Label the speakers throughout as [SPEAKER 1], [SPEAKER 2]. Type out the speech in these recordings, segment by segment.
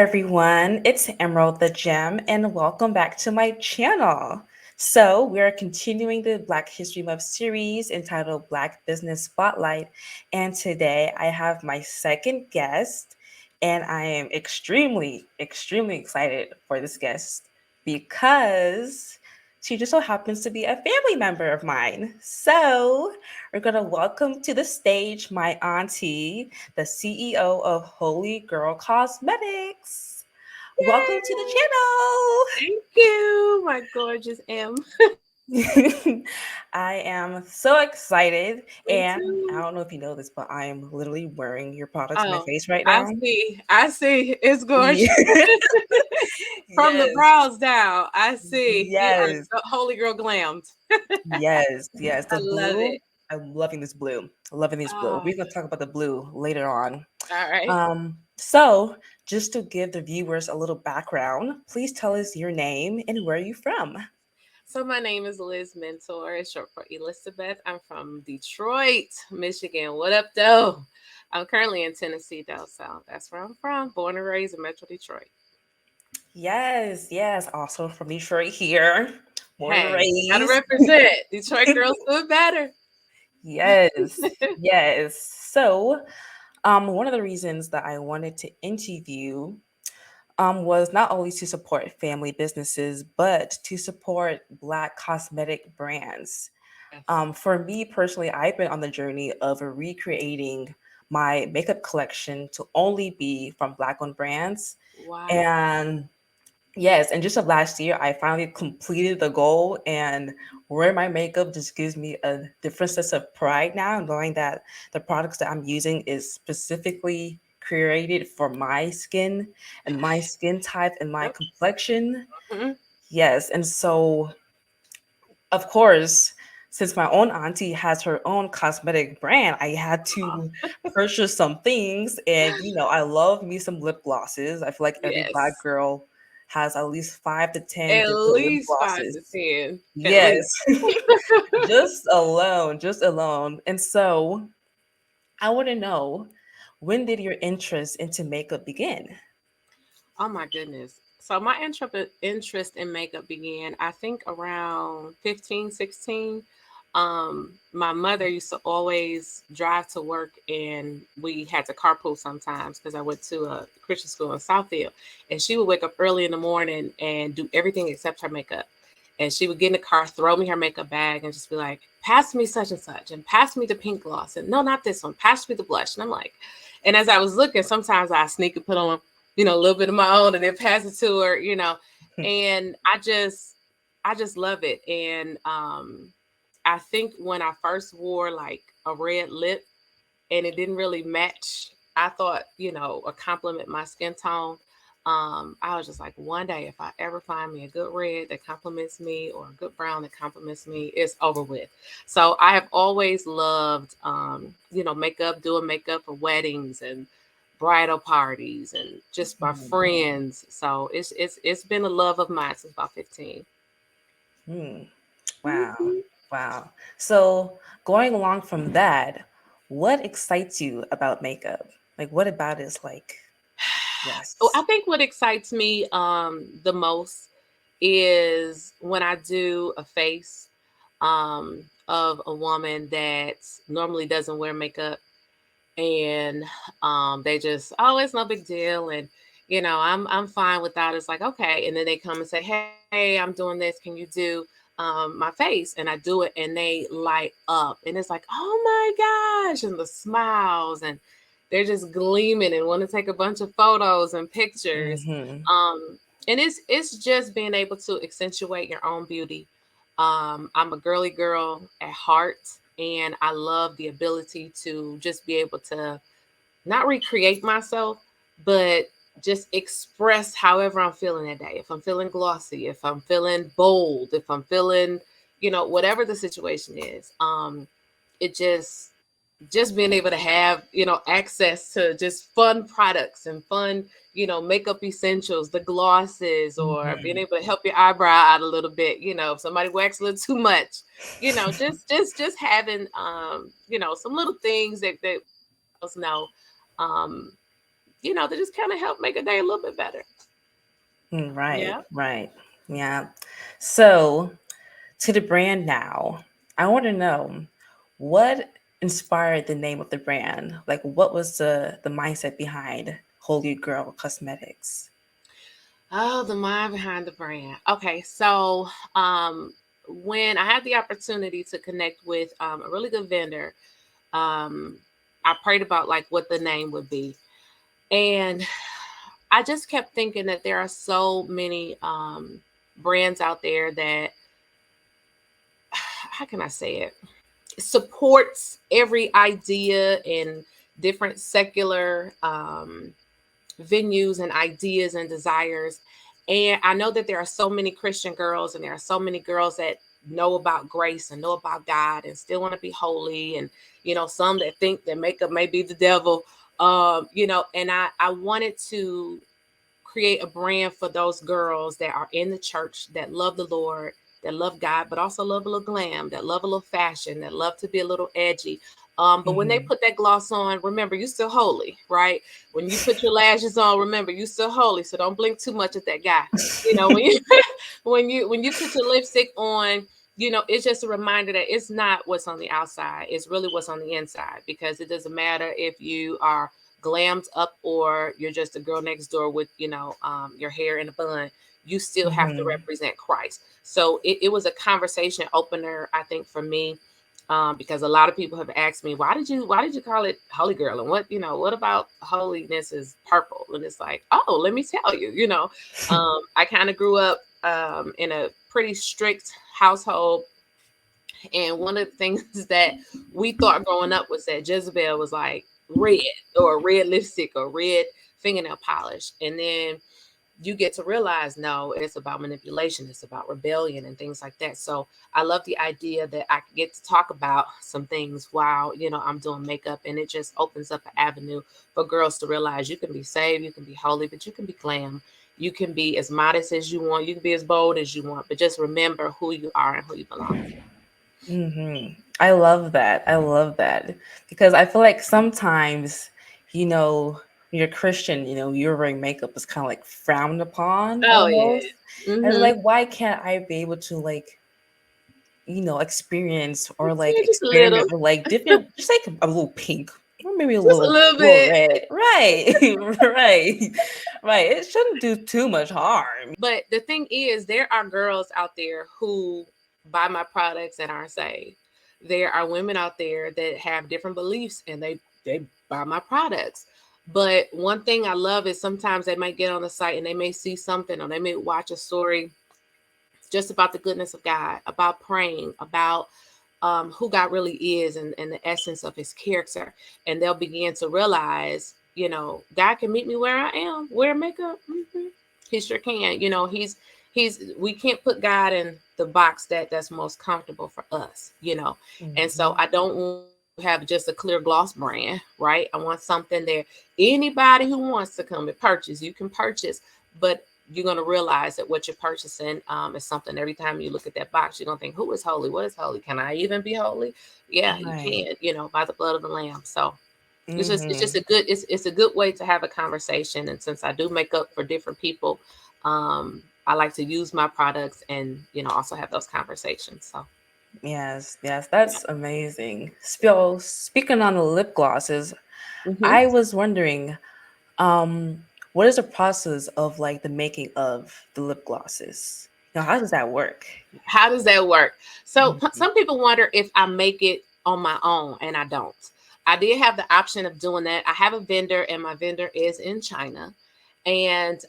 [SPEAKER 1] everyone, it's Emerald the Gem, and welcome back to my channel. So, we're continuing the Black History Month series entitled Black Business Spotlight, and today I have my second guest, and I am extremely excited for this guest because she just so happens to be a family member of mine. So, we're going to welcome to the stage my auntie, the CEO of Holy Girl Cosmetics. Welcome to
[SPEAKER 2] Yay! Thank you, my gorgeous M.
[SPEAKER 1] the channel. I am so excited.
[SPEAKER 2] Me
[SPEAKER 1] And I
[SPEAKER 2] too.
[SPEAKER 1] don't know if you know this, but I am literally wearing your products on my
[SPEAKER 2] Oh,
[SPEAKER 1] face right
[SPEAKER 2] I
[SPEAKER 1] now.
[SPEAKER 2] see. I see. It's gorgeous.
[SPEAKER 1] Yeah.
[SPEAKER 2] From the
[SPEAKER 1] Yes.
[SPEAKER 2] brows down, I see. You are
[SPEAKER 1] Yes.
[SPEAKER 2] so holy girl glammed.
[SPEAKER 1] Yes.
[SPEAKER 2] I
[SPEAKER 1] The
[SPEAKER 2] love
[SPEAKER 1] blue.
[SPEAKER 2] it.
[SPEAKER 1] I'm loving this blue. Loving this blue.
[SPEAKER 2] Oh,
[SPEAKER 1] We're gonna talk about the blue later on.
[SPEAKER 2] all right.
[SPEAKER 1] So just to give the viewers a little background, please tell us your name and where you're from.
[SPEAKER 2] So my name is Liz Mentor. It's short for Elizabeth. I'm from Detroit, Michigan. What up, though? I'm currently in Tennessee, though, so that's where I'm from. Born and raised in Metro Detroit.
[SPEAKER 1] Yes. Also from Detroit here. Born and
[SPEAKER 2] Hey, gotta
[SPEAKER 1] raised.
[SPEAKER 2] represent. Detroit girls do it better.
[SPEAKER 1] Yes. So, one of the reasons that I wanted to interview was not only to support family businesses, but to support Black cosmetic brands.
[SPEAKER 2] Yes.
[SPEAKER 1] For me personally, I've been on the journey of recreating my makeup collection to only be from Black owned brands.
[SPEAKER 2] Wow.
[SPEAKER 1] And yes, and just of last year, I finally completed the goal, and wearing my makeup just gives me a different sense of pride now, knowing that the products that I'm using is specifically created for my skin and my skin type and my
[SPEAKER 2] Yep.
[SPEAKER 1] complexion.
[SPEAKER 2] Mhm.
[SPEAKER 1] Yes, and so of course, since my own auntie has her own cosmetic brand, I had to purchase some things. And, I love me some lip glosses. I feel like every Black
[SPEAKER 2] Yes.
[SPEAKER 1] girl has at least 5 to 10
[SPEAKER 2] At
[SPEAKER 1] different lip
[SPEAKER 2] least five
[SPEAKER 1] glosses.
[SPEAKER 2] to ten. At
[SPEAKER 1] Yes,
[SPEAKER 2] least.
[SPEAKER 1] just alone. And so I want to know, when did your interest into makeup begin?
[SPEAKER 2] Oh my goodness. So my interest in makeup began, I think, around 15, 16. My mother used to always drive to work, and we had to carpool sometimes because I went to a Christian school in Southfield. And she would wake up early in the morning and do everything except her makeup. And she would get in the car, throw me her makeup bag, and just be like, pass me such and such, and pass me the pink gloss. And no, not this one, pass me the blush. And I'm like, and as I was looking, sometimes I sneak and put on, a little bit of my own and then pass it to her. And I just love it. And I think when I first wore like a red lip and it didn't really match, I thought, or compliment my skin tone. I was just like, one day, if I ever find me a good red that compliments me or a good brown that compliments me, it's over with. So I have always loved, makeup, doing makeup for weddings and bridal parties and just my friends. So it's been a love of mine since about 15.
[SPEAKER 1] Hmm. Wow.
[SPEAKER 2] Mhm.
[SPEAKER 1] Wow. So, going along from that, what excites you about makeup? Like, what about it is like,
[SPEAKER 2] Oh, I
[SPEAKER 1] yes.
[SPEAKER 2] think what excites me the most is when I do a face of a woman that normally doesn't wear makeup, and they just, oh, it's no big deal, and I'm fine without it. It's like, okay, and then they come and say, hey, I'm doing this, can you do my face? And I do it, and they light up, and it's like, oh my gosh, and the smiles, and they're just gleaming and want to take a bunch of photos and pictures.
[SPEAKER 1] Mm-hmm.
[SPEAKER 2] And it's just being able to accentuate your own beauty. I'm a girly girl at heart, and I love the ability to just be able to not recreate myself, but just express however I'm feeling that day. If I'm feeling glossy, if I'm feeling bold, if I'm feeling, whatever the situation is, it just being able to have, access to just fun products and fun, makeup essentials, the glosses, or being
[SPEAKER 1] Mm-hmm.
[SPEAKER 2] able to help your eyebrow out a little bit, if somebody waxes a little too much, just having some little things that us know, um to just kind of help make a day a little bit better.
[SPEAKER 1] Right,
[SPEAKER 2] Yeah.
[SPEAKER 1] right. Yeah. So, to the brand now, I want to know what inspired the name of the brand? Like, what was the mindset behind Holy Girl Cosmetics?
[SPEAKER 2] Oh, the mind behind the brand. Okay, so when I had the opportunity to connect with a really good vendor, um, I prayed about like what the name would be, and I just kept thinking that there are so many brands out there that, how can I say it, supports every idea and different secular venues and ideas and desires. And I know that there are so many Christian girls, and there are so many girls that know about grace and know about God and still want to be holy. And, some that think that makeup may be the devil. And I wanted to create a brand for those girls that are in the church, that love the Lord, that love God, but also love a little glam, that love a little fashion, that love to be a little edgy. But when they
[SPEAKER 1] Hmm.
[SPEAKER 2] put that gloss on, remember, you're still holy, right? When you put your lashes on, remember, you're still holy. So don't blink too much at that guy. When you when you put your lipstick on, it's just a reminder that it's not what's on the outside. It's really what's on the inside, because it doesn't matter if you are glammed up or you're just a girl next door with your hair in a bun. You still have to
[SPEAKER 1] Hmm.
[SPEAKER 2] represent Christ. So it was a conversation opener, I think, for me, because a lot of people have asked me, why did you call it Holy Girl, and what about holiness is purple? And it's like, oh, let me tell you. I kind of grew up in a pretty strict household, and one of the things that we thought growing up was that Jezebel was like red, or red lipstick, or red fingernail polish. And then you get to realize, no, it's about manipulation, it's about rebellion and things like that. So I love the idea that I get to talk about some things while I'm doing makeup, and it just opens up an avenue for girls to realize you can be saved, you can be holy, but you can be glam. You can be as modest as you want, you can be as bold as you want, but just remember who you are and who you belong to.
[SPEAKER 1] I love that. I love that because I feel like sometimes, when you're Christian, you're wearing makeup is kind of like frowned upon
[SPEAKER 2] Oh yeah.
[SPEAKER 1] almost. And it's
[SPEAKER 2] Mm-hmm.
[SPEAKER 1] like, why can't I be able to like, experience or like
[SPEAKER 2] Yeah, just a little.
[SPEAKER 1] experiment with like different, just like a little pink or maybe a
[SPEAKER 2] Just a
[SPEAKER 1] little,
[SPEAKER 2] little
[SPEAKER 1] little
[SPEAKER 2] bit.
[SPEAKER 1] red. Right, right, right. It shouldn't do too much harm.
[SPEAKER 2] But the thing is, there are girls out there who buy my products and aren't saved. There are women out there that have different beliefs, and they buy my products. But one thing I love is sometimes they might get on the site and they may see something, or they may watch a story just about the goodness of God, about praying, about who God really is, and the essence of his character. And they'll begin to realize, God can meet me where I am, wear makeup. He sure can. We can't put God in the box that's most comfortable for us. And so
[SPEAKER 1] Mhm.
[SPEAKER 2] I don't want to have just a clear gloss brand, right? I want something there. Anybody who wants to come and purchase, you can purchase, but you're going to realize that what you're purchasing is something. Every time you look at that box, you're going to think, who is holy? What is holy? Can I even be holy? Yeah, you
[SPEAKER 1] Right.
[SPEAKER 2] can, by the blood of the lamb. So it's just
[SPEAKER 1] Hmm.
[SPEAKER 2] it's a good way to have a conversation. And since I do make up for different people, I like to use my products and also have those conversations. So
[SPEAKER 1] Yes, yes, that's amazing. Speaking on the lip glosses,
[SPEAKER 2] yeah.
[SPEAKER 1] I was wondering, what is the process of like the making of the lip glosses? How does that work?
[SPEAKER 2] How does that work? So
[SPEAKER 1] Mhm.
[SPEAKER 2] some people wonder if I make it on my own, and I don't. I did have the option of doing that. I have a vendor, and my vendor is in China. And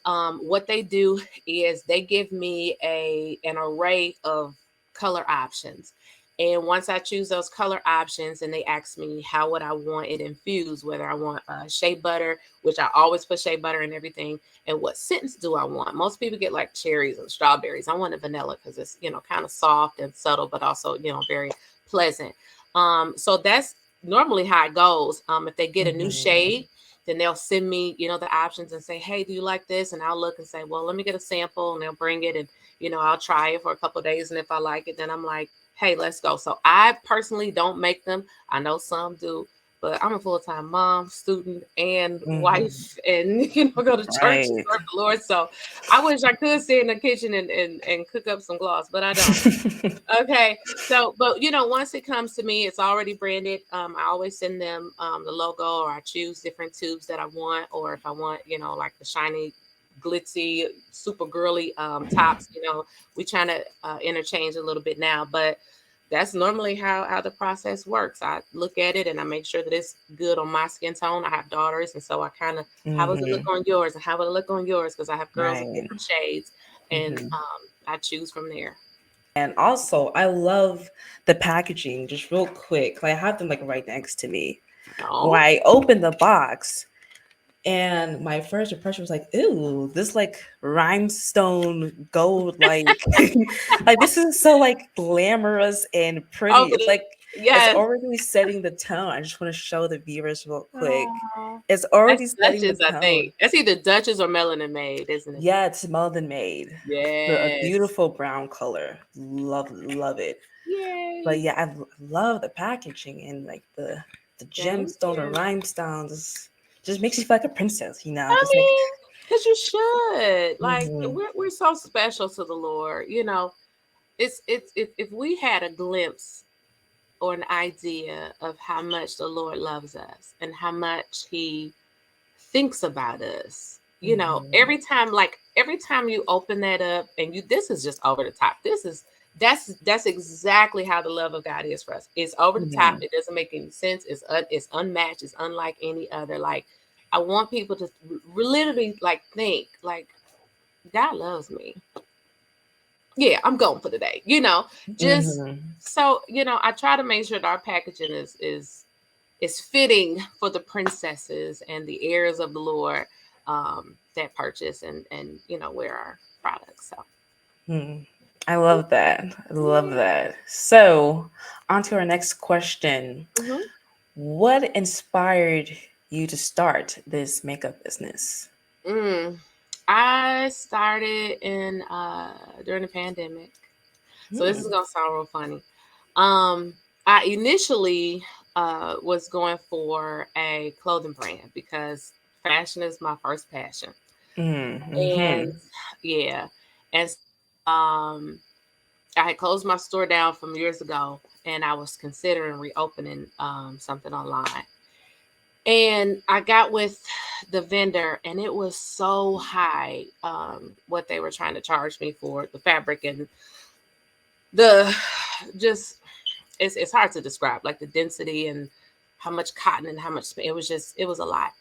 [SPEAKER 2] what they do is they give me an array of color options. And once I choose those color options, and they ask me how would I want it infused, whether I want shea butter, which I always put shea butter in everything, and what scents do I want. Most people get like cherries and strawberries. I want a vanilla because it's kind of soft and subtle, but also very pleasant. So that's normally how it goes. If they get a new
[SPEAKER 1] Mhm.
[SPEAKER 2] shade, then they'll send me the options and say, hey, do you like this? And I'll look and say, well, let me get a sample, and they'll bring it, and I'll try it for a couple of days, and if I like it, then I'm like, hey, let's go. So I personally don't make them. I know some do, but I'm a full-time mom, student, and wife,
[SPEAKER 1] Mhm.
[SPEAKER 2] and go to church and
[SPEAKER 1] Right.
[SPEAKER 2] serve the Lord. So I wish I could sit in the kitchen and cook up some gloss, but I don't. Okay. So, but once it comes to me, it's already branded. I always send them the logo, or I choose different tubes that I want, or if I want, like the shiny, glitzy, super girly tops. We trying to interchange a little bit now, but that's normally how the process works. I look at it and I make sure that it's good on my skin tone. I have daughters, and so I kind of, how does it look
[SPEAKER 1] Mhm.
[SPEAKER 2] on yours, and how will it look on yours? Because I have girls of
[SPEAKER 1] Right.
[SPEAKER 2] different shades, and
[SPEAKER 1] Mhm.
[SPEAKER 2] I choose from there.
[SPEAKER 1] And also, I love the packaging. Just real quick, like I have them like right next to me. When
[SPEAKER 2] Oh,
[SPEAKER 1] I opened the box, and my first impression was like, "Ooh, this like rhinestone gold, like like this is so like glamorous and pretty."
[SPEAKER 2] oh,
[SPEAKER 1] It's like it's
[SPEAKER 2] yes.
[SPEAKER 1] already setting the tone. I just want to show the viewers real quick.
[SPEAKER 2] Oh,
[SPEAKER 1] It's
[SPEAKER 2] that's
[SPEAKER 1] already setting the
[SPEAKER 2] Duchess, I think.
[SPEAKER 1] tone.
[SPEAKER 2] That's either Duchess or Melanin Made, isn't it?
[SPEAKER 1] Yeah, it's Melvin made. A
[SPEAKER 2] Yes.
[SPEAKER 1] beautiful brown color. Love it. But
[SPEAKER 2] Yay.
[SPEAKER 1] yeah, love the packaging and like the
[SPEAKER 2] Thank
[SPEAKER 1] gemstone or
[SPEAKER 2] you.
[SPEAKER 1] rhinestones. Just makes you feel like a princess,
[SPEAKER 2] I
[SPEAKER 1] Just make.
[SPEAKER 2] mean, because you should. Like,
[SPEAKER 1] Mhm.
[SPEAKER 2] we're so special to the Lord. It's if we had a glimpse or an idea of how much the Lord loves us and how much He thinks about us.
[SPEAKER 1] Mhm.
[SPEAKER 2] Every time you open that up, and this is just over the top. That's exactly how the love of God is for us. It's over the top.
[SPEAKER 1] Mhm.
[SPEAKER 2] It doesn't make any sense. It's unmatched. It's unlike any other. Like, I want people to literally like think like, God loves me. Yeah, I'm going for the day. Just
[SPEAKER 1] Mhm.
[SPEAKER 2] so I try to make sure that our packaging is fitting for the princesses and the heirs of the Lord, that purchase and wear our products. So
[SPEAKER 1] Mhm. I love that. I love that. So, on to our next question.
[SPEAKER 2] mhm.
[SPEAKER 1] What inspired you to start this makeup business?
[SPEAKER 2] mm. I started in during the pandemic. So this is
[SPEAKER 1] Hmm.
[SPEAKER 2] gonna sound real funny. Um, I initially was going for a clothing brand because fashion is my first passion. And
[SPEAKER 1] Mm-hmm.
[SPEAKER 2] yeah, and I had closed my store down from years ago, and I was considering reopening something online. And I got with the vendor, and it was so high, what they were trying to charge me for the fabric and the just it's hard to describe, like the density and how much cotton and how much it was a lot.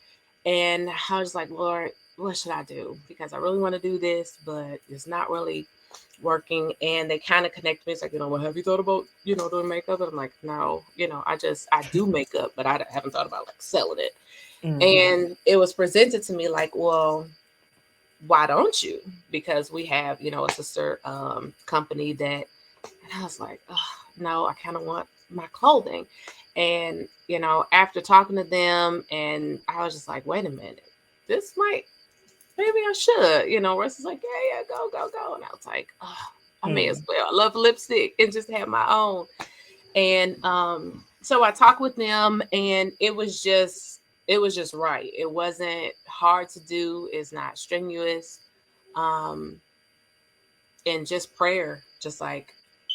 [SPEAKER 2] And I was like, Lord, what should I do? Because I really want to do this, but it's not really working. And they kind of connect me. It's like, well, have you thought about, doing makeup? And I'm like, no, I do makeup, but I haven't thought about like selling it.
[SPEAKER 1] Mm-hmm.
[SPEAKER 2] And it was presented to me like, well, why don't you? Because we have, a sister company that, and I was like, oh, no, I kind of want my clothing. And, after talking to them, and I was just like, wait a minute, this might, maybe I should, Russ is like, yeah, go. And I was like, oh, I may as well. I love lipstick and just have my own. And so I talked with them, and it was just right. It wasn't hard to do. It's not strenuous. Um, and just prayer, just like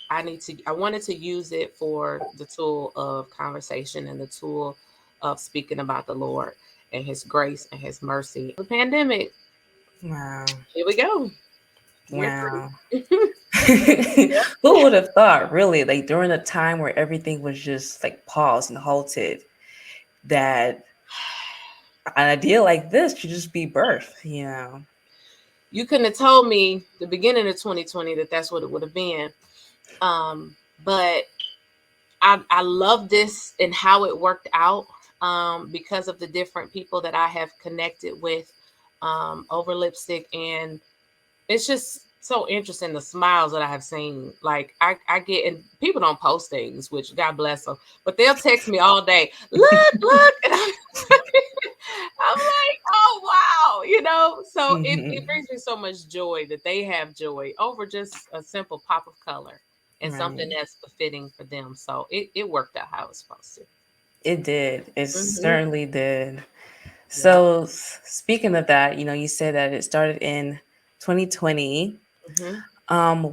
[SPEAKER 2] I wanted to use it for the tool of conversation and the tool of speaking about the Lord and His grace and His mercy. The pandemic,
[SPEAKER 1] Wow.
[SPEAKER 2] here we go. Year
[SPEAKER 1] Wow.
[SPEAKER 2] 3.
[SPEAKER 1] Who would have thought, really, like during a time where everything was just like paused and halted, that an idea like this should just be birthed?
[SPEAKER 2] You couldn't have told me the beginning of 2020 that that's what it would have been. Um, but I love this and how it worked out, because of the different people that I have connected with, over lipstick. And it's just so interesting, the smiles that I have seen. Like, I get, and people don't post things, which God bless them, but they'll text me all day, look. And I'm like, oh wow, so it
[SPEAKER 1] Mhm.
[SPEAKER 2] brings me so much joy that they have joy over just a simple pop of color and something
[SPEAKER 1] Right.
[SPEAKER 2] that's befitting for them. So it worked out how it was supposed to.
[SPEAKER 1] It did. It
[SPEAKER 2] Hmm.
[SPEAKER 1] certainly did.
[SPEAKER 2] Yep.
[SPEAKER 1] So, speaking of that, you said that it started in 2020.
[SPEAKER 2] Hmm.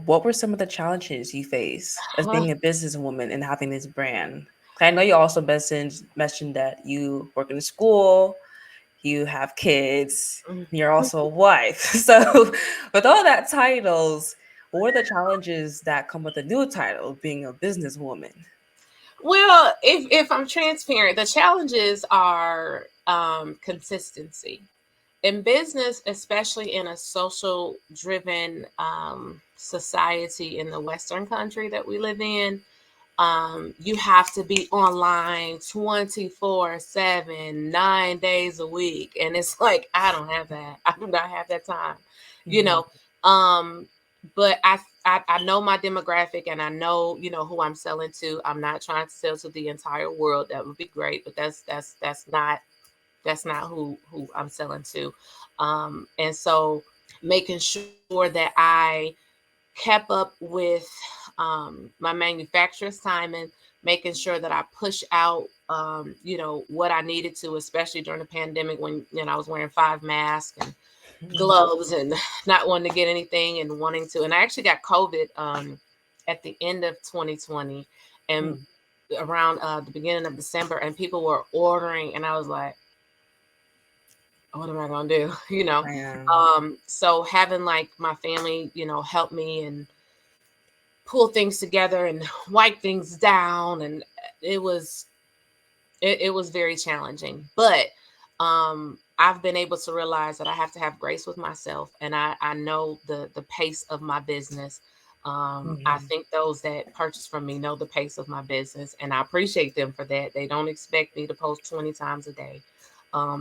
[SPEAKER 1] What were some of the challenges you faced as being a businesswoman and having this brand? I know you also mentioned that you work in a school, you have kids, you're also a wife. So, with all that titles, what are the challenges that come with a new title, being a businesswoman?
[SPEAKER 2] Well, if I'm transparent, the challenges are consistency in business, especially in a social driven society in the Western country that we live in. You have to be online 24/7, 9 days a week. And it's like, I don't have that. I do not have that time, you
[SPEAKER 1] Mhm.
[SPEAKER 2] know. Um, but I know my demographic and I know, who I'm selling to. I'm not trying to sell to the entire world. That would be great, but that's not who I'm selling to. And so making sure that I kept up with my manufacturer Simon, making sure that I push out, what I needed to, especially during the pandemic when I was wearing 5 masks and
[SPEAKER 1] Mhm.
[SPEAKER 2] gloves and not wanting to get anything and wanting to. And I actually got COVID at the end of 2020 and
[SPEAKER 1] Mhm.
[SPEAKER 2] around the beginning of December, and people were ordering, and I was like, what am I gonna do?
[SPEAKER 1] I am.
[SPEAKER 2] So having like my family, help me and pull things together and wipe things down, and it was it was very challenging, but I've been able to realize that I have to have grace with myself, and I know the pace of my business. I
[SPEAKER 1] Mhm.
[SPEAKER 2] think those that purchase from me know the pace of my business, and I appreciate them for that. They don't expect me to post 20 times a day,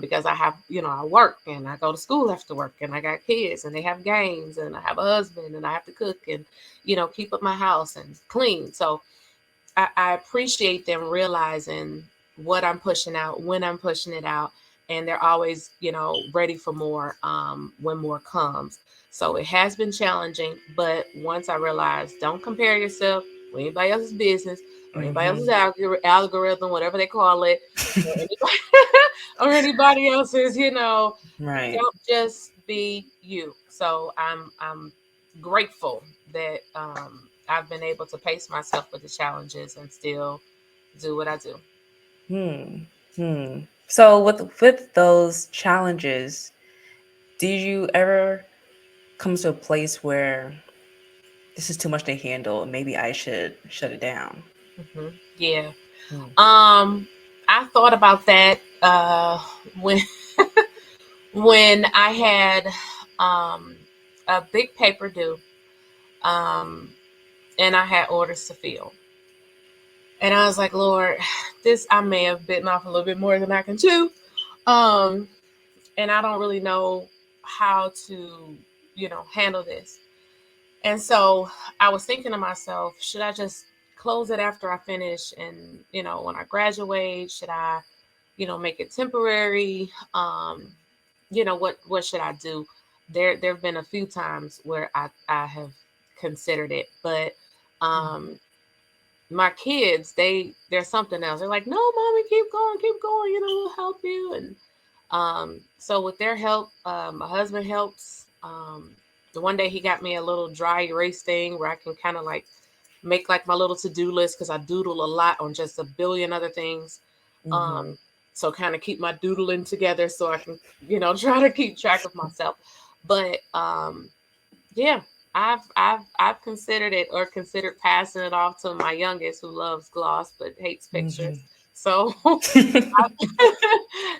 [SPEAKER 2] because I have, I work and I go to school after work, and I got kids and they have games, and I have a husband and I have to cook and, keep up my house and clean. So I appreciate them realizing what I'm pushing out, when I'm pushing it out, and they're always, ready for more when more comes. So it has been challenging, but once I realized, don't compare yourself with anybody else's business or anybody else's
[SPEAKER 1] Mhm.
[SPEAKER 2] algorithm, whatever they call it, or anybody, or anybody else's,
[SPEAKER 1] Right.
[SPEAKER 2] don't just be you. So I'm grateful that I've been able to pace myself with the challenges and still do what I do.
[SPEAKER 1] Hmm. Hmm. So with those challenges, did you ever come to a place where this is too much to handle and maybe I should shut it down?
[SPEAKER 2] Yeah.
[SPEAKER 1] Hmm.
[SPEAKER 2] I thought about that when when I had um, a big paper due, um, and I had orders to fill. And I was like, Lord, this I may have bitten off a little bit more than I can chew. Um, and I don't really know how to, handle this. And so I was thinking to myself, should I just close it after I finish? And, when I graduate, should I, make it temporary? What should I do? There have been a few times where I have considered it, but um my kids, they're something else. They're like, no, mommy, keep going, we'll help you. And so with their help, my husband helps. The one day he got me a little dry erase thing where I can kind of like make like my little to-do list, because I doodle a lot on just a billion other things. Um,
[SPEAKER 1] Mm-hmm.
[SPEAKER 2] so kind of keep my doodling together so I can, try to keep track of myself. But yeah, I've considered it, or considered passing it off to my youngest, who loves gloss but hates pictures. So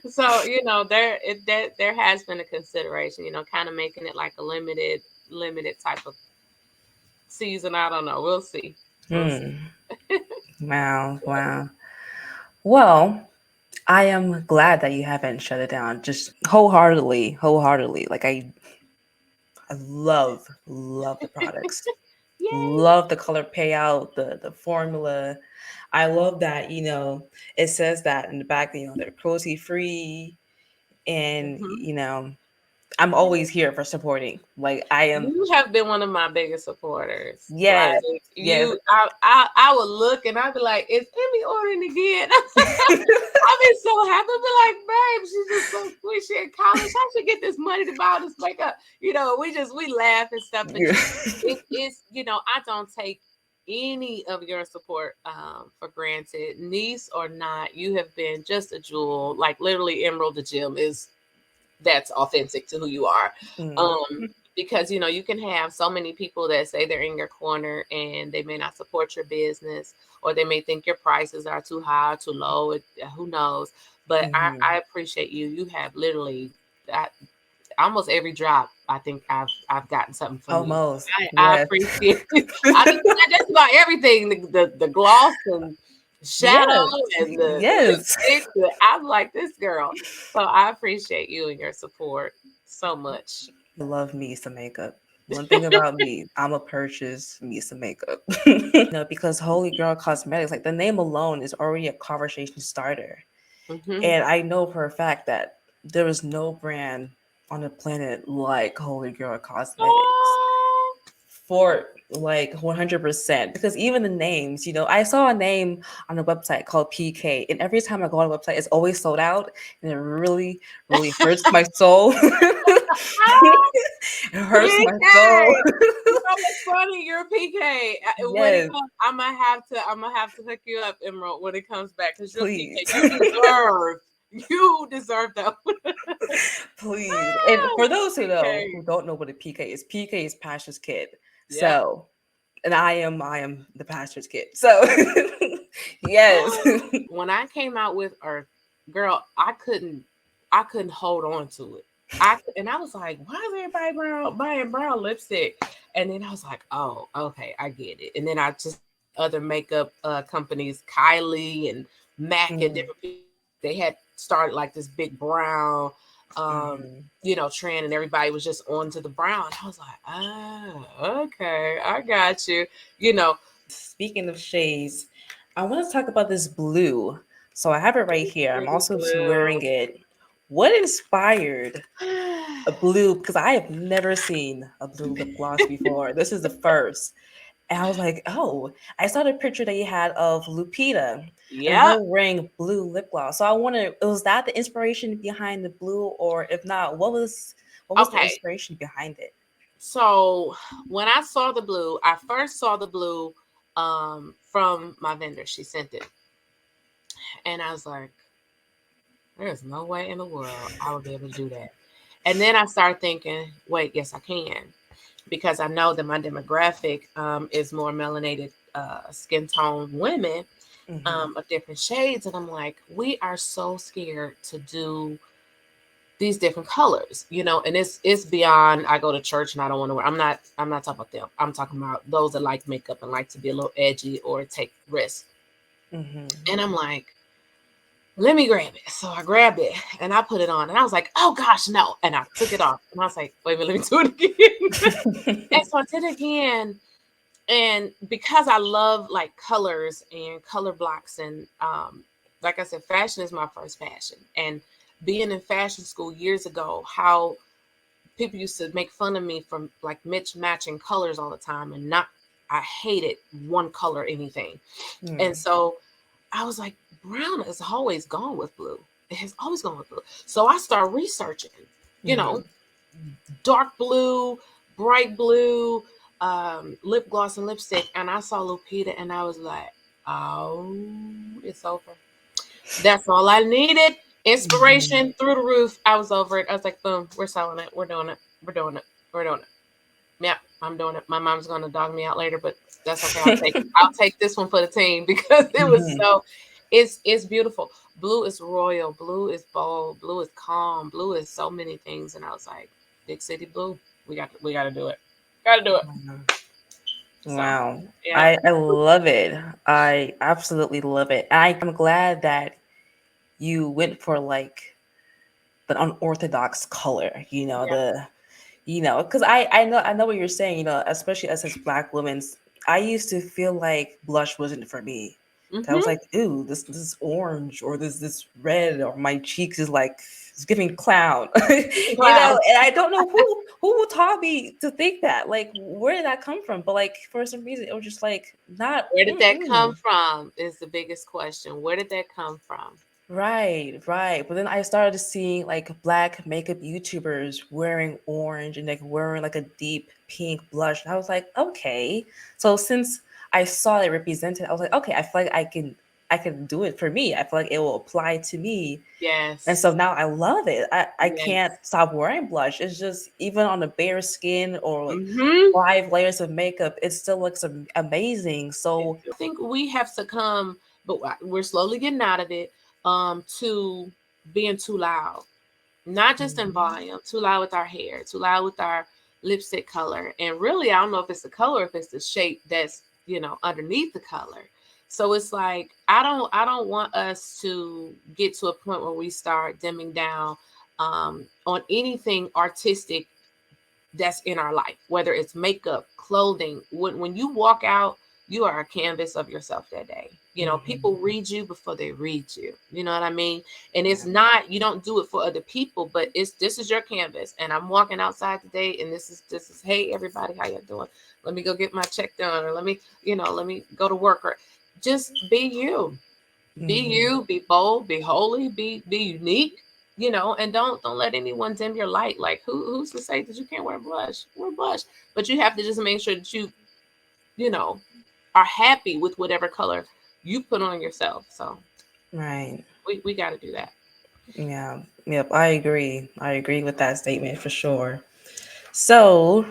[SPEAKER 2] so there has been a consideration, kind of making it like a limited type of season. I don't know. We'll see. We'll see.
[SPEAKER 1] Hmm. Wow. Wow. Well, I am glad that you haven't shut it down. Just wholeheartedly, wholeheartedly. Like I love the products.
[SPEAKER 2] Yay.
[SPEAKER 1] Love the color payout, the formula. I love that, it says that in the back, they're cruelty free. And,
[SPEAKER 2] Hmm.
[SPEAKER 1] I'm always here for supporting. Like I am.
[SPEAKER 2] You have been one of my biggest supporters. Like
[SPEAKER 1] Yes, yes.
[SPEAKER 2] I would look and I'd be like, "Is Emmy ordering again?" I've been so happy. I'd be like, "Babe, she's just so sweet. She in college. I should get this money to buy all this makeup." We laugh and stuff. But it is, I don't take any of your support for granted, niece or not. You have been just a jewel. Like literally, Emerald the Gem is that's authentic to who you are.
[SPEAKER 1] Mm,
[SPEAKER 2] Um, because you can have so many people that say they're in your corner and they may not support your business, or they may think your prices are too high or too low. Who knows? But I
[SPEAKER 1] mhm.
[SPEAKER 2] appreciate you. You have literally that almost every drop. I think I've gotten something from you.
[SPEAKER 1] Almost.
[SPEAKER 2] I
[SPEAKER 1] Yes.
[SPEAKER 2] appreciate it. I mean, just about everything, the gloss and shadow
[SPEAKER 1] Yes.
[SPEAKER 2] and the
[SPEAKER 1] Yes.
[SPEAKER 2] lipstick. I'm like this girl. So I appreciate you and your support so much.
[SPEAKER 1] I love me some makeup. One thing about me, I'm a purchase me some makeup. Because Holy Girl Cosmetics, like the name alone is already a conversation starter.
[SPEAKER 2] Hmm.
[SPEAKER 1] And I know for a fact that there is no brand on the planet like Holy Girl Cosmetics.
[SPEAKER 2] Oh,
[SPEAKER 1] For like 100%, because even the names, I saw a name on the website called PK, and every time I go on the website it's always sold out, and it really really hurts my soul. It hurts my soul.
[SPEAKER 2] PK. You know what's funny? You're PK. When it
[SPEAKER 1] Yes,
[SPEAKER 2] comes, I'm gonna have to hook you up, Emerald, when it comes back, because you're PK.
[SPEAKER 1] please.
[SPEAKER 2] You deserve that.
[SPEAKER 1] Please. And for those who
[SPEAKER 2] PK.
[SPEAKER 1] don't know what a PK is pastor's kid.
[SPEAKER 2] Yep.
[SPEAKER 1] So, and I am the pastor's kid. So, yes.
[SPEAKER 2] When I came out with Earth, girl, I couldn't hold on to it. I was like, why is everybody buying brown lipstick? And then I was like, oh, okay, I get it. And then I just other makeup companies, Kylie and MAC and
[SPEAKER 1] Mm,
[SPEAKER 2] different people, they had started like this big brown
[SPEAKER 1] mhm.
[SPEAKER 2] trend, and everybody was just on to the brown. I was like, okay, I got you. You know,
[SPEAKER 1] Speaking of shades, I want to talk about this blue. So I have it right here. I'm
[SPEAKER 2] pretty
[SPEAKER 1] also
[SPEAKER 2] blue.
[SPEAKER 1] wearing it. What inspired a blue? Because I have never seen a blue lip gloss before. This is the first. And I was like, oh, I saw the picture that you had of Lupita and
[SPEAKER 2] Yep.
[SPEAKER 1] her wearing blue lip gloss. So I wonder, was that the inspiration behind the blue, or if not, what was the
[SPEAKER 2] Okay.
[SPEAKER 1] inspiration behind it?
[SPEAKER 2] So when I saw the blue, I first saw the blue from my vendor. She sent it. And I was like, there's no way in the world I would be able to do that. And then I started thinking, wait, yes, I can. Because I know that my demographic is more melanated skin tone women
[SPEAKER 1] Hmm.
[SPEAKER 2] of different shades. And I'm like, we are so scared to do these different colors, and it's beyond. I go to church and I don't want to wear. I'm not talking about them. I'm talking about those that like makeup and like to be a little edgy or take risks.
[SPEAKER 1] Hmm.
[SPEAKER 2] And I'm like, let me grab it. So I grabbed it and I put it on, and I was like, oh gosh, no. And I took it off, and I was like, wait a minute, let me do it again. And so I did it again. And because I love like colors and color blocks, and like I said, fashion is my first passion. And being in fashion school years ago, how people used to make fun of me from like matching colors all the time, and not, I hated one color anything. And
[SPEAKER 1] Mm.
[SPEAKER 2] so I was like, brown has always gone with blue. It has always gone with blue. So I started researching, you know,
[SPEAKER 1] Mhm.
[SPEAKER 2] dark blue, bright blue, lip gloss and lipstick. And I saw Lupita and I was like, oh, it's over. That's all I needed.
[SPEAKER 1] Mhm.
[SPEAKER 2] Inspiration through the roof. I was over it. I was like, boom, we're selling it. We're doing it. We're doing it. We're doing it. Yeah, I'm doing it. My mom's gonna dog me out later, but that's okay. I'll take this one for the team because it was
[SPEAKER 1] Mhm.
[SPEAKER 2] so it's beautiful. Blue is royal, blue is bold, blue is calm, blue is so many things. And I was like, big city blue, we gotta do it. Gotta do it. So
[SPEAKER 1] Wow.
[SPEAKER 2] yeah.
[SPEAKER 1] I love it. I absolutely love it. I'm glad that you went for like the unorthodox color,
[SPEAKER 2] Yeah.
[SPEAKER 1] because I know what you're saying, especially us as black women. I used to feel like blush wasn't for me. I was
[SPEAKER 2] Mm-hmm.
[SPEAKER 1] like, ooh, this is orange, or this red, or my cheeks is like it's giving clown.
[SPEAKER 2] Wow.
[SPEAKER 1] And I don't know who taught me to think that. Like, where did that come from? But like, for some reason, it was just like not.
[SPEAKER 2] Where did that come
[SPEAKER 1] Mm-mm.
[SPEAKER 2] from? Is the biggest question. Where did that come from?
[SPEAKER 1] Right, right. But then I started seeing like black makeup YouTubers wearing orange and like wearing like a deep pink blush. And I was like, okay. So since I saw it represented, I was like, okay, I feel like I can do it for me. I feel like it will apply to me. And so
[SPEAKER 2] Yes.
[SPEAKER 1] now I love it. I can't
[SPEAKER 2] Yes.
[SPEAKER 1] stop wearing blush. It's just even on a bare skin or like
[SPEAKER 2] Mm-hmm.
[SPEAKER 1] 5 layers of makeup, it still looks amazing. So
[SPEAKER 2] I think we have succumbed, but we're slowly getting out of it, to being too loud. Not just in
[SPEAKER 1] mhm,
[SPEAKER 2] volume, too loud with our hair, too loud with our lipstick color. And really, I don't know if it's the color, if it's the shape that's, underneath the color. So it's like I don't want us to get to a point where we start dimming down on anything artistic that's in our life, whether it's makeup, clothing. When you walk out, you are a canvas of yourself that day. People
[SPEAKER 1] mhm,
[SPEAKER 2] read you before they read you. You know what I mean? And it's
[SPEAKER 1] yeah,
[SPEAKER 2] not, you don't do it for other people, but this is your canvas. And I'm walking outside today, and this is hey everybody, how you doing? Let me go get my check done, or let me go to work, or just be you. Be
[SPEAKER 1] mhm,
[SPEAKER 2] you, be bold, be holy, be unique, and don't let anyone dim your light. Like who's to say that you can't wear blush? Wear blush. But you have to just make sure that you know, are happy with whatever color you put on yourself. So
[SPEAKER 1] right.
[SPEAKER 2] we gotta do that.
[SPEAKER 1] Yeah, yep, I agree with that statement for sure. So,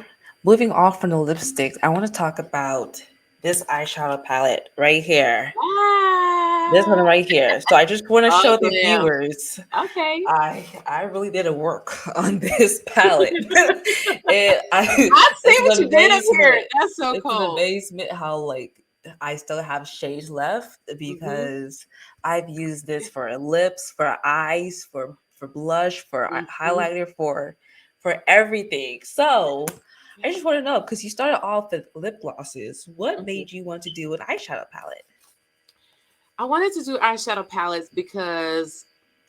[SPEAKER 1] moving off from the lipsticks, I want to talk about this eyeshadow palette right here. This one
[SPEAKER 2] Ah,
[SPEAKER 1] right here. So I just want to
[SPEAKER 2] oh
[SPEAKER 1] show the
[SPEAKER 2] glam.
[SPEAKER 1] viewers.
[SPEAKER 2] Okay.
[SPEAKER 1] I really did a work on this palette.
[SPEAKER 2] I see
[SPEAKER 1] It's
[SPEAKER 2] what
[SPEAKER 1] an
[SPEAKER 2] you did up
[SPEAKER 1] amazement.
[SPEAKER 2] here. That's so
[SPEAKER 1] It's an
[SPEAKER 2] cool.
[SPEAKER 1] amazement how like I still have shades left
[SPEAKER 2] Mm-hmm.
[SPEAKER 1] because I've used this for lips, for eyes, for blush, for
[SPEAKER 2] Mm-hmm.
[SPEAKER 1] highlighter, for everything. So I just want to know because you started off with lip glosses. What
[SPEAKER 2] Mm-hmm.
[SPEAKER 1] made you want to do an eyeshadow palette?
[SPEAKER 2] I wanted to do eyeshadow palettes because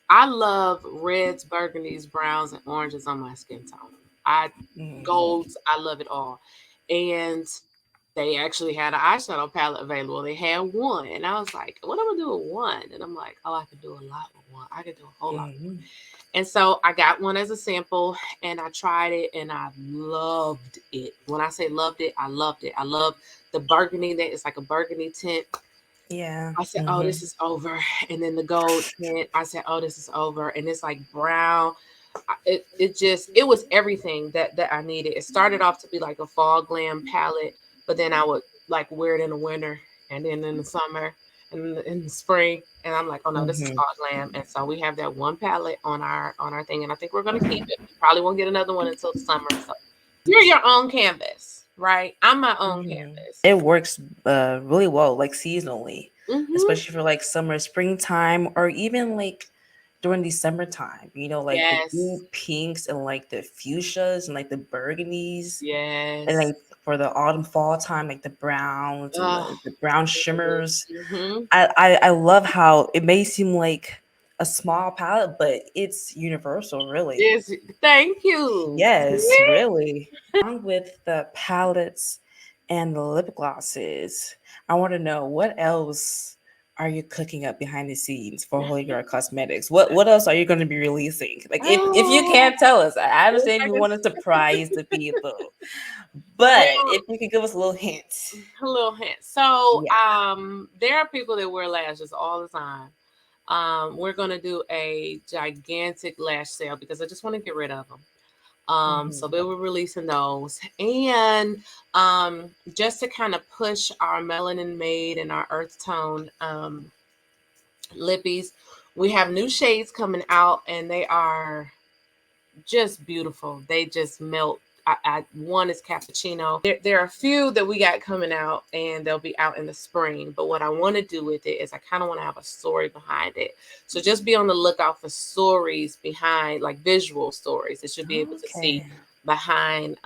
[SPEAKER 2] I love reds, burgundies, browns, and oranges on my skin tone. I
[SPEAKER 1] Mhm.
[SPEAKER 2] golds, I love it all. And they actually had an eyeshadow palette available. They had one, and I was like, "What am I gonna do with one?" And I'm like, "Oh, I can do a lot with one. I can do a whole lot with one."
[SPEAKER 1] Mhm.
[SPEAKER 2] And so I got one as a sample, and I tried it, and I loved it. When I say loved it, I loved it. I love the burgundy. That it's like a burgundy tint.
[SPEAKER 1] Yeah.
[SPEAKER 2] I said, "Oh,
[SPEAKER 1] Mhm.
[SPEAKER 2] this is over." And then the gold tint, I said, "Oh, this is over." And it's like brown. It was everything that I needed. It started off to be like a fall glam palette, but then I would like wear it in the winter, and then in the summer, and in the spring. And I'm like, "Oh no, this is
[SPEAKER 1] Mhm.
[SPEAKER 2] fall glam." And so we have that one palette on our thing, and I think we're gonna keep it. We probably won't get another one until the summer. So you're your own canvas, right? I'm my own canvas.
[SPEAKER 1] It works really well, like seasonally,
[SPEAKER 2] Hmm.
[SPEAKER 1] especially for like summer, springtime, or even like during December time. Like the
[SPEAKER 2] Yes.
[SPEAKER 1] deep pinks and like the fuchsias and like the burgundies, and
[SPEAKER 2] Yes.
[SPEAKER 1] like for the autumn fall time, like the browns and
[SPEAKER 2] Oh,
[SPEAKER 1] the brown
[SPEAKER 2] absolutely.
[SPEAKER 1] shimmers.
[SPEAKER 2] Hmm.
[SPEAKER 1] I love how it may seem like a small palette, but it's universal, really.
[SPEAKER 2] Yes. Thank you.
[SPEAKER 1] Yes,
[SPEAKER 2] See?
[SPEAKER 1] really. Along with the palettes and the lip glosses, I want to know what else are you cooking up behind the scenes for Holy Grail Cosmetics? What else are you going to be releasing? Like if you
[SPEAKER 2] Oh,
[SPEAKER 1] can't tell us, I
[SPEAKER 2] wish
[SPEAKER 1] understand
[SPEAKER 2] I
[SPEAKER 1] you
[SPEAKER 2] could
[SPEAKER 1] want to surprise the people, but
[SPEAKER 2] well,
[SPEAKER 1] if you could give us a little hint.
[SPEAKER 2] a little hint. So,
[SPEAKER 1] Yeah.
[SPEAKER 2] there are people that wear lashes all the time. We're gonna do a gigantic lash sale because I just want to get rid of them. So
[SPEAKER 1] Hmm.
[SPEAKER 2] they were releasing those, and just to kind of push our melanin made and our earth tone lippies, we have new shades coming out, and they are just beautiful. They just melt. One is cappuccino. There are a few that we got coming out, and they'll be out in the spring. But what I want to do with it is I kind of want to have a story behind it. So just be on the lookout for stories behind, like visual stories that you'll be able to see
[SPEAKER 1] Okay.
[SPEAKER 2] behind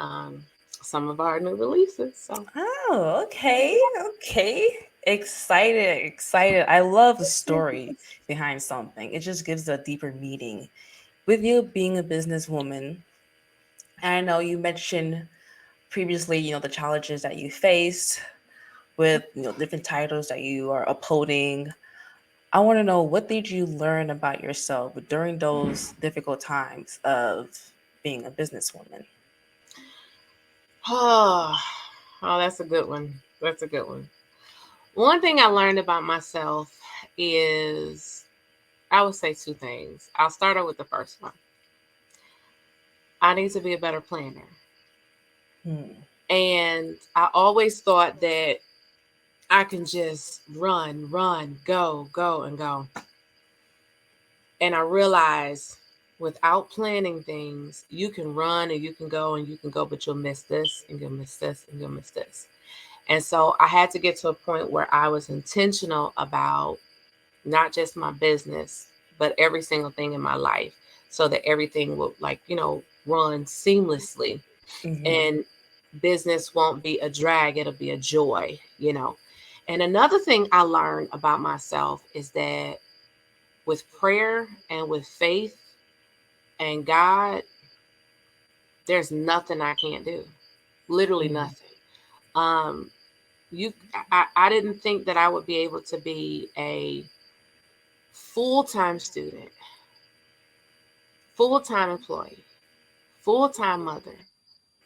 [SPEAKER 2] some of our new releases. So
[SPEAKER 1] Oh, okay. Okay. Excited. I love the story behind something. It just gives a deeper meaning. with you being a businesswoman, I know you mentioned previously, the challenges that you faced with, different titles that you are upholding. I want to know, what did you learn about yourself during those difficult times of being a businesswoman?
[SPEAKER 2] Oh, oh, that's a good one. That's a good one. One thing I learned about myself is, I would say two things. I'll start out with the first one. I need to be a better planner.
[SPEAKER 1] Hmm.
[SPEAKER 2] And I always thought that I can just run, run, go, go, and go. And I realized without planning things, you can run and you can go and you can go, but you'll miss this and you'll miss this and you'll miss this. And so I had to get to a point where I was intentional about not just my business, but every single thing in my life, so that everything will, like, run seamlessly,
[SPEAKER 1] Mm-hmm.
[SPEAKER 2] and business won't be a drag, it'll be a joy. And another thing I learned about myself is that with prayer and with faith and God, there's nothing I can't do. Literally
[SPEAKER 1] Mm-hmm.
[SPEAKER 2] nothing. Um, I didn't think that I would be able to be a full-time student, full-time employee, full-time mother,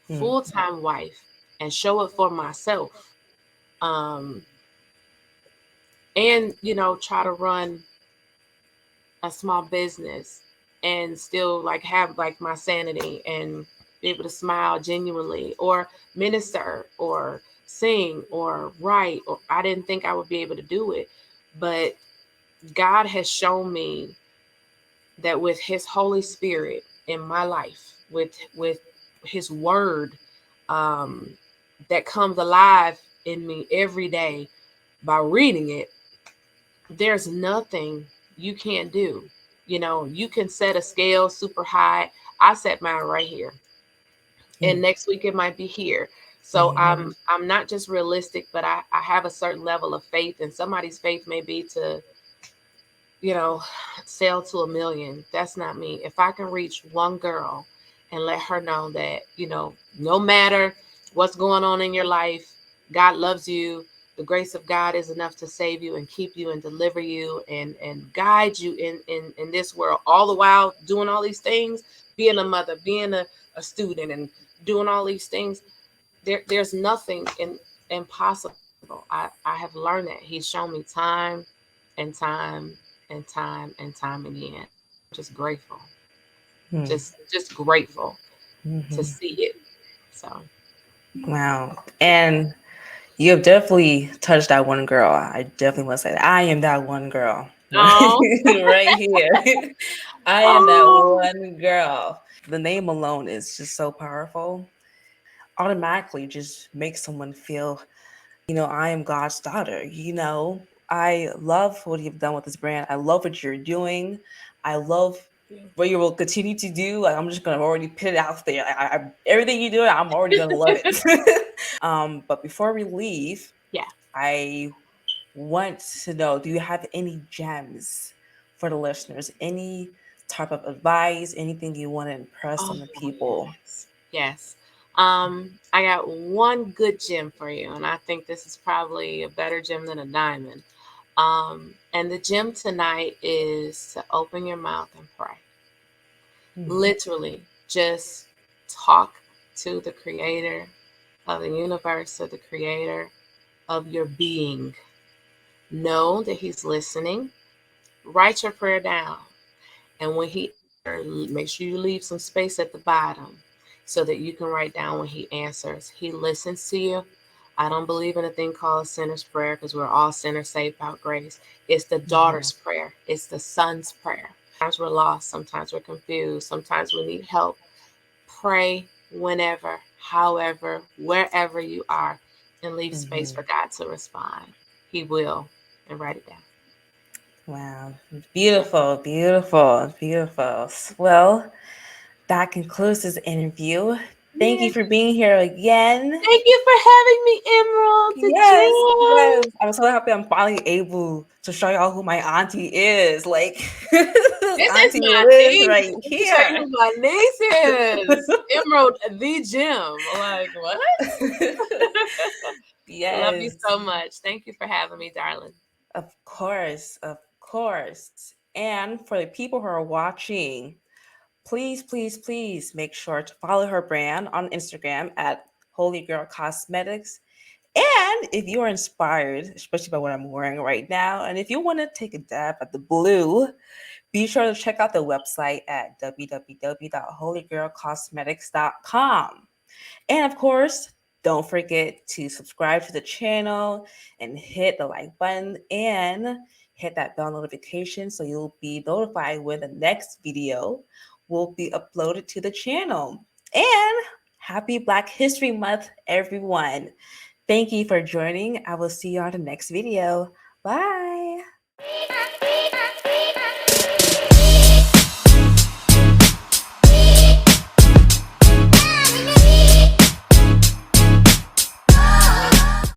[SPEAKER 2] full-time wife, and show up for myself. Um, and try to run a small business and still like have like my sanity and be able to smile genuinely, or minister or sing or write. Or I didn't think I would be able to do it, but God has shown me that with his Holy Spirit in my life, with his word, um that comes alive in me every day by reading it, there's nothing you can't do. You can set a scale super high. I set mine right here, and next week it might be here. So
[SPEAKER 1] Mm-hmm.
[SPEAKER 2] I'm not just realistic, but I have a certain level of faith, and somebody's faith may be to, you know, sell to 1 million. That's not me. If I can reach one girl and let her know that, no matter what's going on in your life, God loves you. The grace of God is enough to save you and keep you and deliver you and guide you in this world, all the while doing all these things, being a mother, being a student, and doing all these things. There's nothing impossible. I have learned that. He's shown me time and time and time and time again. I'm just grateful. Just grateful to
[SPEAKER 1] Mm-hmm.
[SPEAKER 2] see it. So,
[SPEAKER 1] Wow. And you have definitely touched that one girl. I definitely want to say that I am that one girl
[SPEAKER 2] oh,
[SPEAKER 1] right here. I am that
[SPEAKER 2] oh,
[SPEAKER 1] one girl. The name alone is just so powerful. Automatically just makes someone feel, I am God's daughter. I love what you've done with this brand. I love what you're doing. I love what you will continue to do. Like, I'm just gonna already put it out there. Everything you do, I'm already gonna love it. But before we leave,
[SPEAKER 2] yeah.
[SPEAKER 1] I want to know, do you have any gems for the listeners? Any type of advice, anything you want to impress
[SPEAKER 2] Oh,
[SPEAKER 1] on the people?
[SPEAKER 2] yes. Yes. I got one good gem for you, and I think this is probably a better gem than a diamond. And the gem tonight is to open your mouth and pray.
[SPEAKER 1] Hmm.
[SPEAKER 2] Literally, just talk to the creator of the universe, of the creator of your being. Know that he's listening. Write your prayer down. And when he answers, make sure you leave some space at the bottom so that you can write down when he answers. He listens to you. I don't believe in a thing called a sinner's prayer, because we're all sinners saved by grace. It's the
[SPEAKER 1] Hmm.
[SPEAKER 2] daughter's prayer. It's the son's prayer. Sometimes we're lost. Sometimes we're confused. Sometimes we need help. Pray whenever, however, wherever you are, and leave space
[SPEAKER 1] Hmm.
[SPEAKER 2] for God to respond. He will. And write it down.
[SPEAKER 1] Wow. Beautiful, beautiful, beautiful. Well, that concludes this interview. Thank you
[SPEAKER 2] Yay.
[SPEAKER 1] for being here again.
[SPEAKER 2] Thank you for having me, Emerald, the
[SPEAKER 1] Yes,
[SPEAKER 2] gem.
[SPEAKER 1] I'm so happy I'm finally able to show y'all who my auntie is. Like,
[SPEAKER 2] This is
[SPEAKER 1] Auntie
[SPEAKER 2] my
[SPEAKER 1] lives
[SPEAKER 2] niece.
[SPEAKER 1] right
[SPEAKER 2] Let me show you
[SPEAKER 1] here.
[SPEAKER 2] who my niece is. Emerald the gem. Like what? Love you
[SPEAKER 1] Yes,
[SPEAKER 2] so much. Thank you for having me, darling.
[SPEAKER 1] of course, of course. And for the people who are watching, please, please, please make sure to follow her brand on Instagram at Holy Girl Cosmetics. And if you are inspired, especially by what I'm wearing right now, and if you want to take a dab at the blue, be sure to check out the website at www.holygirlcosmetics.com. And of course, don't forget to subscribe to the channel and hit the like button and hit that bell notification so you'll be notified when the next video will be uploaded to the channel. And happy Black History Month, everyone. Thank you for joining. I will see you on the next video. Bye.